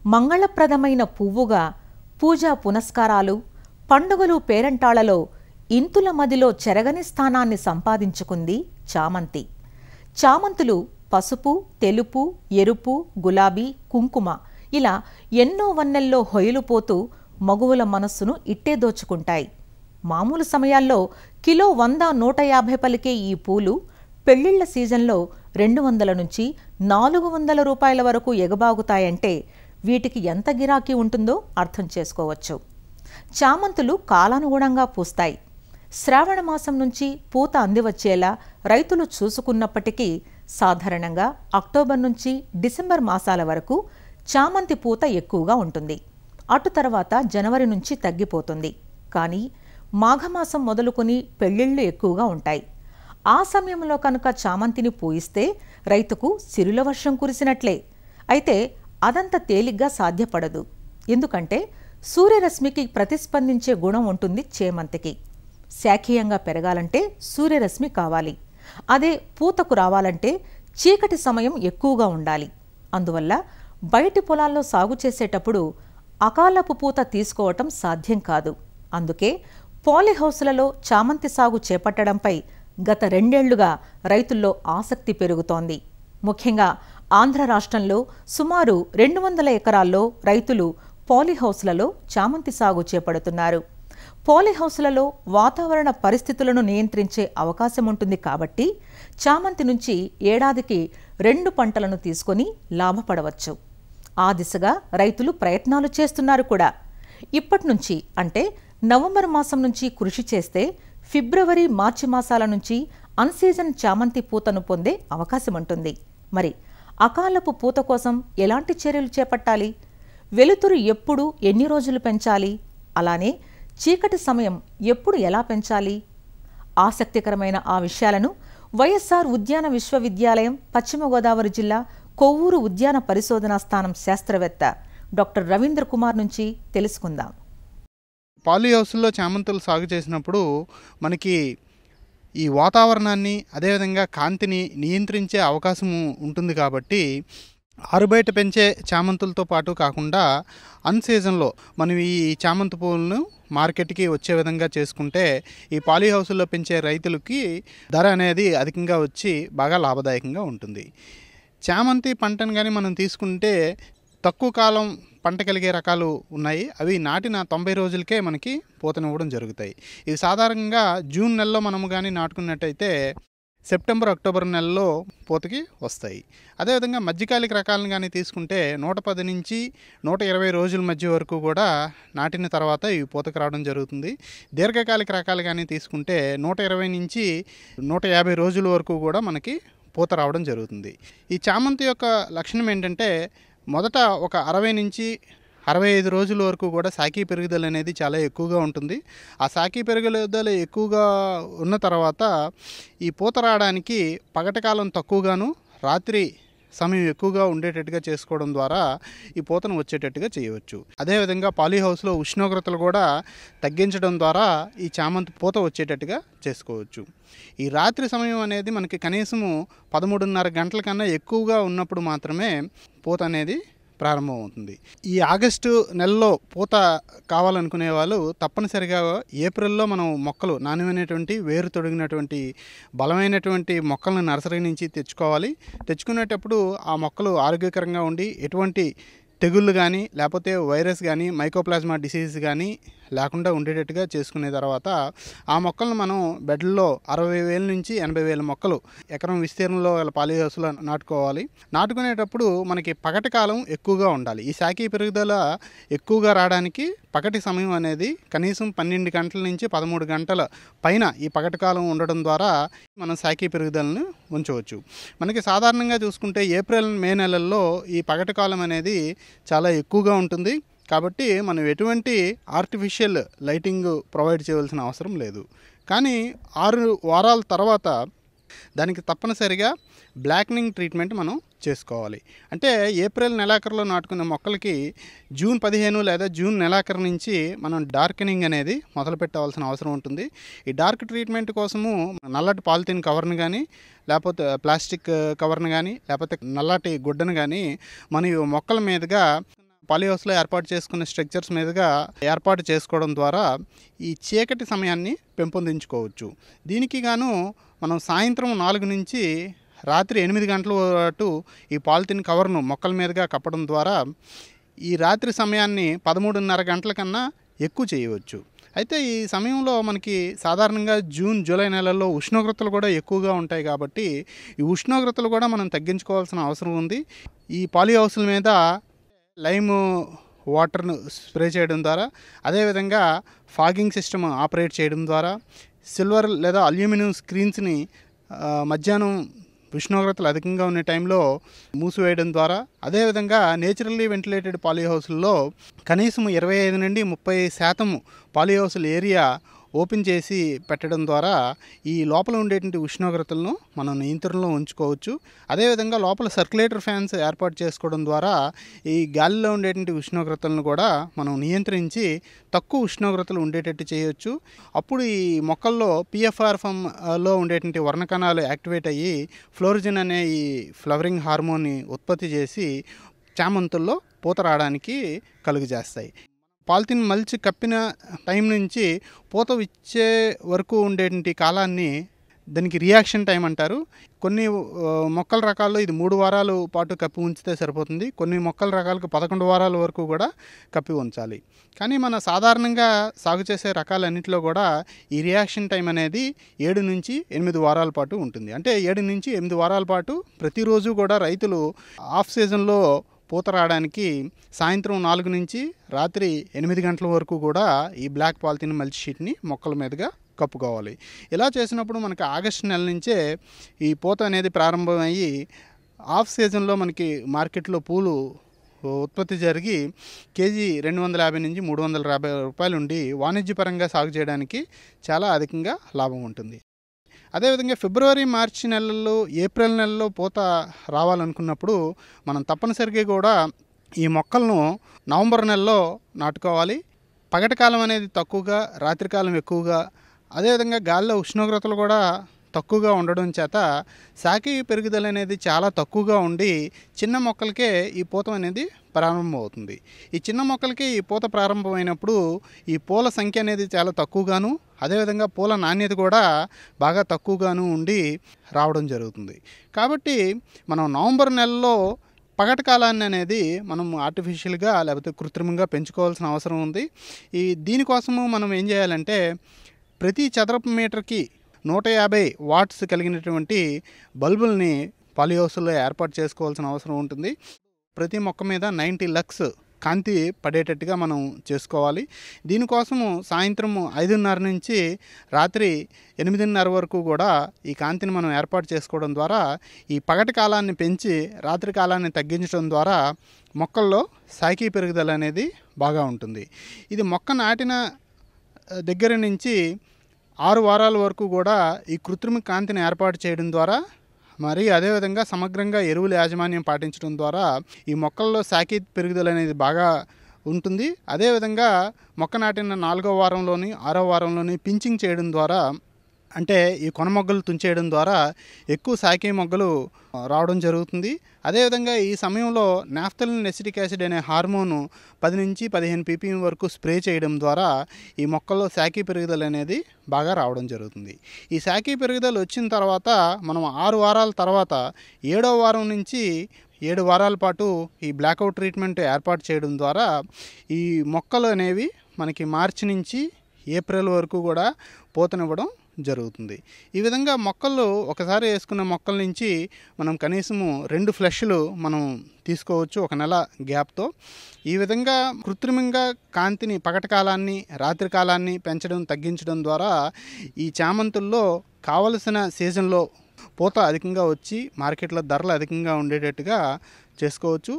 మంగళప్రదమైన పువ్వుగా పూజా పునస్కారాలు, పండుగలు, పేరంటాళ్లలో ఇంతుల మదిలో చెరగని స్థానాన్ని సంపాదించుకుంది చామంతి. చామంతులు పసుపు, తెలుపు, ఎరుపు, గులాబీ, కుంకుమ ఇలా ఎన్నో వన్నెల్లో హొయలుపోతూ మగువుల మనస్సును ఇట్టే దోచుకుంటాయి. మామూలు సమయాల్లో కిలో 100-150 పలికే ఈ పూలు పెళ్లిళ్ల సీజన్లో 200 నుంచి 400 రూపాయల వరకు ఎగబాగుతాయంటే వీటికి ఎంత గిరాకీ ఉంటుందో అర్థం చేసుకోవచ్చు. చామంతులు కాలానుగుణంగా పూస్తాయి. శ్రావణ మాసం నుంచి పూత అందివచ్చేలా రైతులు చూసుకున్నప్పటికీ సాధారణంగా అక్టోబర్ నుంచి డిసెంబర్ మాసాల వరకు చామంతి పూత ఎక్కువగా ఉంటుంది. అటు తర్వాత జనవరి నుంచి తగ్గిపోతుంది. కానీ మాఘమాసం మొదలుకొని పెళ్లిళ్లు ఎక్కువగా ఉంటాయి. ఆ సమయంలో కనుక చామంతిని పూయిస్తే రైతుకు సిరుల వర్షం కురిసినట్లే. అయితే అదంత తేలిగ్గా సాధ్యపడదు. ఎందుకంటే సూర్యరశ్మికి ప్రతిస్పందించే గుణం ఉంటుంది చేమంతికి. శాఖీయంగా పెరగాలంటే సూర్యరశ్మి కావాలి. అదే పూతకు రావాలంటే చీకటి సమయం ఎక్కువగా ఉండాలి. అందువల్ల బయటి పొలాల్లో సాగు చేసేటప్పుడు అకాలపు పూత తీసుకోవటం సాధ్యం కాదు. అందుకే పాలీహౌస్లలో చామంతి సాగు చేపట్టడంపై గత 2 ఏళ్లుగా రైతుల్లో ఆసక్తి పెరుగుతోంది. ముఖ్యంగా ఆంధ్ర రాష్ట్రంలో సుమారు 200 ఎకరాల్లో రైతులు పాలీహౌస్లలో చామంతి సాగు చేపడుతున్నారు. పాలీహౌస్లలో వాతావరణ పరిస్థితులను నియంత్రించే అవకాశం ఉంటుంది కాబట్టి చామంతి నుంచి ఏడాదికి 2 పంటలను తీసుకొని లాభపడవచ్చు. ఆ దిశగా రైతులు ప్రయత్నాలు చేస్తున్నారు కూడా. ఇప్పటినుంచి అంటే నవంబర్ మాసం నుంచి కృషి చేస్తే ఫిబ్రవరి, మార్చి మాసాల నుంచి అన్సీజన్ చామంతి పూతను పొందే అవకాశం ఉంటుంది. మరి అకాలపు పూత కోసం ఎలాంటి చర్యలు చేపట్టాలి? వెలుతురు ఎప్పుడు, ఎన్ని రోజులు పెంచాలి? అలానే చీకటి సమయం ఎప్పుడు, ఎలా పెంచాలి? ఆసక్తికరమైన ఆ విషయాలను వైఎస్ఆర్ ఉద్యాన విశ్వవిద్యాలయం, పశ్చిమ గోదావరి జిల్లా కొవ్వూరు ఉద్యాన పరిశోధనా స్థానం శాస్త్రవేత్త డాక్టర్ రవీంద్ర కుమార్ నుంచి తెలుసుకుందాం. పాలీహౌస్లో చామంతులు సాగు చేసినప్పుడు మనకి ఈ వాతావరణాన్ని, అదేవిధంగా కాంతిని నియంత్రించే అవకాశం ఉంటుంది. కాబట్టి ఆరుబయట పెంచే చామంతులతో పాటు కాకుండా అన్సీజన్లో మనం ఈ చామంతి పువ్వులను మార్కెట్కి వచ్చే విధంగా చేసుకుంటే ఈ పాలీహౌస్లో పెంచే రైతులకి ధర అనేది అధికంగా వచ్చి బాగా లాభదాయకంగా ఉంటుంది. చామంతి పంటను కానీ మనం తీసుకుంటే తక్కువ కాలం పంట కలిగే రకాలు ఉన్నాయి. అవి నాటిన 90 రోజులకే మనకి పూతనివ్వడం జరుగుతాయి. ఇవి సాధారణంగా జూన్ నెలలో మనము కానీ నాటుకున్నట్టయితే సెప్టెంబర్, అక్టోబర్ నెలలో పూతకి వస్తాయి. అదేవిధంగా మధ్యకాలిక రకాలను కానీ తీసుకుంటే 110 నుంచి 120 రోజుల మధ్య వరకు కూడా నాటిన తర్వాత ఇవి పూతకు రావడం జరుగుతుంది. దీర్ఘకాలిక రకాలు కానీ తీసుకుంటే 120 నుంచి 150 రోజుల వరకు కూడా మనకి పూత రావడం జరుగుతుంది. ఈ చామంతి యొక్క లక్షణం ఏంటంటే మొదట ఒక 60 నుంచి 65 రోజుల వరకు కూడా శాఖీ పెరుగుదల అనేది చాలా ఎక్కువగా ఉంటుంది. ఆ శాఖీ పెరుగుదల ఎక్కువగా ఉన్న తర్వాత ఈ పూత రావడానికి పగటి కాలం తక్కువగాను, రాత్రి సమయం ఎక్కువగా ఉండేటట్టుగా చేసుకోవడం ద్వారా ఈ పూతను వచ్చేటట్టుగా చేయవచ్చు. అదేవిధంగా పాలీహౌస్లో ఉష్ణోగ్రతలు కూడా తగ్గించడం ద్వారా ఈ చామంతి పూత వచ్చేటట్టుగా చేసుకోవచ్చు. ఈ రాత్రి సమయం అనేది మనకి కనీసము 13:30 గంటల కన్నా ఎక్కువగా ఉన్నప్పుడు మాత్రమే పూత అనేది ప్రారంభమవుతుంది. ఈ ఆగస్టు నెలలో పూత కావాలనుకునే వాళ్ళు తప్పనిసరిగా ఏప్రిల్లో మనం మొక్కలు, నాణ్యమైనటువంటి వేరు తొడిగినటువంటి బలమైనటువంటి మొక్కలను నర్సరీ నుంచి తెచ్చుకోవాలి. తెచ్చుకునేటప్పుడు ఆ మొక్కలు ఆరోగ్యకరంగా ఉండి ఎటువంటి తెగుళ్ళు కానీ, లేకపోతే వైరస్ కానీ, మైకోప్లాస్మా డిసీజ్ కానీ లేకుండా ఉండేటట్టుగా చేసుకునే తర్వాత ఆ మొక్కలను మనం బెడ్లలో 60,000 నుంచి 80,000 మొక్కలు ఎకరం విస్తీర్ణంలో పాలీహౌస్లో నాటుకోవాలి. నాటుకునేటప్పుడు మనకి పగటి కాలం ఎక్కువగా ఉండాలి. ఈ శాఖీ పెరుగుదల ఎక్కువగా రావడానికి పగటి సమయం అనేది కనీసం 12 గంటల నుంచి 13 గంటల పైన ఈ పగటి కాలం ఉండడం ద్వారా మనం శాఖీ పెరుగుదలను ఉంచవచ్చు. మనకి సాధారణంగా చూసుకుంటే ఏప్రిల్, మే నెలల్లో ఈ పగటి కాలం అనేది చాలా ఎక్కువగా ఉంటుంది. కాబట్టి మనం ఎటువంటి ఆర్టిఫిషియల్ లైటింగ్ ప్రొవైడ్ చేయవలసిన అవసరం లేదు. కానీ 6 వారాల తర్వాత దానికి తప్పనిసరిగా బ్లాక్నింగ్ ట్రీట్మెంట్ మనం చేసుకోవాలి. అంటే ఏప్రిల్ నెలాఖరులో నాటుకున్న మొక్కలకి జూన్ 15 లేదా జూన్ నెలాఖరు నుంచి మనం డార్కెనింగ్ అనేది మొదలు పెట్టవలసిన అవసరం ఉంటుంది. ఈ డార్క్ ట్రీట్మెంట్ కోసము నల్లటి పాలిథిన్ కవర్ను కానీ, లేకపోతే ప్లాస్టిక్ కవర్ను కానీ, లేకపోతే నల్లటి గుడ్డను కానీ మనం మొక్కల మీదుగా పాలీహౌస్లో ఏర్పాటు చేసుకున్న స్ట్రక్చర్స్ మీదుగా ఏర్పాటు చేసుకోవడం ద్వారా ఈ చీకటి సమయాన్ని పెంపొందించుకోవచ్చు. దీనికి గాను మనం సాయంత్రం 4 నుంచి రాత్రి 8 గంటల పాటు ఈ పాలిథిన్ కవర్ను మొక్కల మీదుగా కప్పడం ద్వారా ఈ రాత్రి సమయాన్ని 13:30 గంటల కన్నా ఎక్కువ చేయవచ్చు. అయితే ఈ సమయంలో మనకి సాధారణంగా జూన్, జూలై నెలల్లో ఉష్ణోగ్రతలు కూడా ఎక్కువగా ఉంటాయి కాబట్టి ఈ ఉష్ణోగ్రతలు కూడా మనం తగ్గించుకోవాల్సిన అవసరం ఉంది. ఈ పాలీహౌస్ల మీద లైమ్ వాటర్ను స్ప్రే చేయడం ద్వారా, అదేవిధంగా ఫాగింగ్ సిస్టమ్ ఆపరేట్ చేయడం ద్వారా, సిల్వర్ లేదా అల్యూమినియం స్క్రీన్స్ని మధ్యాహ్నం ఉష్ణోగ్రతలు అధికంగా ఉన్న టైంలో మూసివేయడం ద్వారా, అదేవిధంగా నేచురల్లీ వెంటిలేటెడ్ పాలీహౌస్ల్లో కనీసం 25 నుండి 30% పాలీహౌస్ల ఏరియా ఓపెన్ చేసి పెట్టడం ద్వారా ఈ లోపల ఉండేటువంటి ఉష్ణోగ్రతలను మనం నియంత్రణలో ఉంచుకోవచ్చు. అదేవిధంగా లోపల సర్క్యులేటర్ ఫ్యాన్స్ ఏర్పాటు చేసుకోవడం ద్వారా ఈ గాలిలో ఉండేటువంటి ఉష్ణోగ్రతలను కూడా మనం నియంత్రించి తక్కువ ఉష్ణోగ్రతలు ఉండేటట్టు చేయొచ్చు. అప్పుడు ఈ మొక్కల్లో పిఎఫ్ఆర్ఎఫ్ఎంలో ఉండేటువంటి వర్ణకణాలు యాక్టివేట్ అయ్యి ఫ్లోరిజన్ అనే ఈ ఫ్లవరింగ్ హార్మోన్ని ఉత్పత్తి చేసి చామంతుల్లో పూత రావడానికి కలుగజేస్తాయి. పాలిథిన్ మల్చి కప్పిన టైం నుంచి పూత ఇచ్చే వరకు ఉండేటువంటి కాలాన్ని దానికి రియాక్షన్ టైం అంటారు. కొన్ని మొక్కల రకాల్లో ఇది 3 వారాల పాటు కప్పి ఉంచితే సరిపోతుంది. కొన్ని మొక్కల రకాలకు 11 వారాల వరకు కూడా కప్పి ఉంచాలి. కానీ మన సాధారణంగా సాగు చేసే రకాలన్నింటిలో కూడా ఈ రియాక్షన్ టైం అనేది 7 నుంచి 8 వారాల పాటు ఉంటుంది. అంటే 7 నుంచి 8 వారాల పాటు ప్రతిరోజు కూడా రైతులు ఆఫ్ సీజన్లో పూత రావడానికి సాయంత్రం 4 నుంచి రాత్రి 8 గంటల వరకు కూడా ఈ బ్లాక్ పాలిథిన్ మల్చి షీట్ని మొక్కల మీదుగా కప్పుకోవాలి. ఇలా చేసినప్పుడు మనకి ఆగస్టు నెల నుంచే ఈ పూత అనేది ప్రారంభమయ్యి ఆఫ్ సీజన్లో మనకి మార్కెట్లో పూలు ఉత్పత్తి జరిగి కేజీ 250 నుంచి 350 రూపాయలు ఉండి వాణిజ్యపరంగా సాగు చేయడానికి చాలా అధికంగా లాభం ఉంటుంది. అదేవిధంగా ఫిబ్రవరి, మార్చి నెలల్లో, ఏప్రిల్ నెలలో పూత రావాలనుకున్నప్పుడు మనం తప్పనిసరిగా కూడా ఈ మొక్కలను నవంబర్ నెలలో నాటుకోవాలి. పగటి కాలం అనేది తక్కువగా, రాత్రికాలం ఎక్కువగా, అదేవిధంగా గాలిలో ఉష్ణోగ్రతలు కూడా తక్కువగా ఉండడం చేత శాఖీ పెరుగుదల అనేది చాలా తక్కువగా ఉండి చిన్న మొక్కలకే ఈ పూత అనేది ప్రారంభమవుతుంది. ఈ చిన్న మొక్కలకి ఈ పూత ప్రారంభమైనప్పుడు ఈ పూల సంఖ్య అనేది చాలా తక్కువగాను, అదేవిధంగా పూల నాణ్యత కూడా బాగా తక్కువగాను ఉండి రావడం జరుగుతుంది. కాబట్టి మనం నవంబర్ నెలలో పగటి కాలాన్ని అనేది మనం ఆర్టిఫిషియల్గా లేకపోతే కృత్రిమంగా పెంచుకోవాల్సిన అవసరం ఉంది. దీనికోసము మనం ఏం చేయాలంటే ప్రతి చదరపు మీటర్కి 150 వాట్స్ కలిగినటువంటి బల్బుల్ని పాలీహౌస్లో ఏర్పాటు చేసుకోవాల్సిన అవసరం ఉంటుంది. ప్రతి మొక్క మీద 90 లక్స్ కాంతి పడేటట్టుగా మనం చేసుకోవాలి. దీనికోసము సాయంత్రం 5:30 నుంచి రాత్రి 8:30 వరకు కూడా ఈ కాంతిని మనం ఏర్పాటు చేసుకోవడం ద్వారా ఈ పగటి కాలాన్ని పెంచి రాత్రి కాలాన్ని తగ్గించడం ద్వారా మొక్కల్లో శాఖీ పెరుగుదల అనేది బాగా ఉంటుంది. ఇది మొక్క నాటిన దగ్గర నుంచి 6 వారాల వరకు కూడా ఈ కృత్రిమ కాంతిని ఏర్పాటు చేయడం ద్వారా, మరి అదేవిధంగా సమగ్రంగా ఎరువుల యాజమాన్యం పాటించడం ద్వారా ఈ మొక్కల్లో శాఖీ పెరుగుదల అనేది బాగా ఉంటుంది. అదేవిధంగా మొక్క నాటిన 4వ వారంలోని 6వ వారంలోని పించింగ్ చేయడం ద్వారా, అంటే ఈ కొన మొగ్గలు తుంచేయడం ద్వారా ఎక్కువ శాఖీ మొగ్గలు రావడం జరుగుతుంది. అదేవిధంగా ఈ సమయంలో నాఫ్థలిన్ ఎసిటిక్ యాసిడ్ అనే హార్మోను 10 నుంచి 15 ppm వరకు స్ప్రే చేయడం ద్వారా ఈ మొక్కల్లో శాఖీ పెరుగుదల అనేది బాగా రావడం జరుగుతుంది. ఈ శాఖీ పెరుగుదల వచ్చిన తర్వాత మనం 6 వారాల తర్వాత 7వ వారం నుంచి 7 వారాల పాటు ఈ బ్లాక్అవుట్ ట్రీట్మెంట్ ఏర్పాటు చేయడం ద్వారా ఈ మొక్కలు అనేవి మనకి మార్చి నుంచి ఏప్రిల్ వరకు కూడా పూతనివ్వడం జరుగుతుంది. ఈ విధంగా మొక్కలు ఒకసారి వేసుకున్న మొక్కల నుంచి మనం కనీసము 2 ఫ్లష్లు మనం తీసుకోవచ్చు ఒక నెల గ్యాప్తో. ఈ విధంగా కృత్రిమంగా కాంతిని పగటి కాలాన్ని, రాత్రి కాలాన్ని పెంచడం, తగ్గించడం ద్వారా ఈ చామంతుల్లో కావలసిన సీజన్లో పూత అధికంగా వచ్చి మార్కెట్లో ధరలు అధికంగా ఉండేటట్టుగా చేసుకోవచ్చు.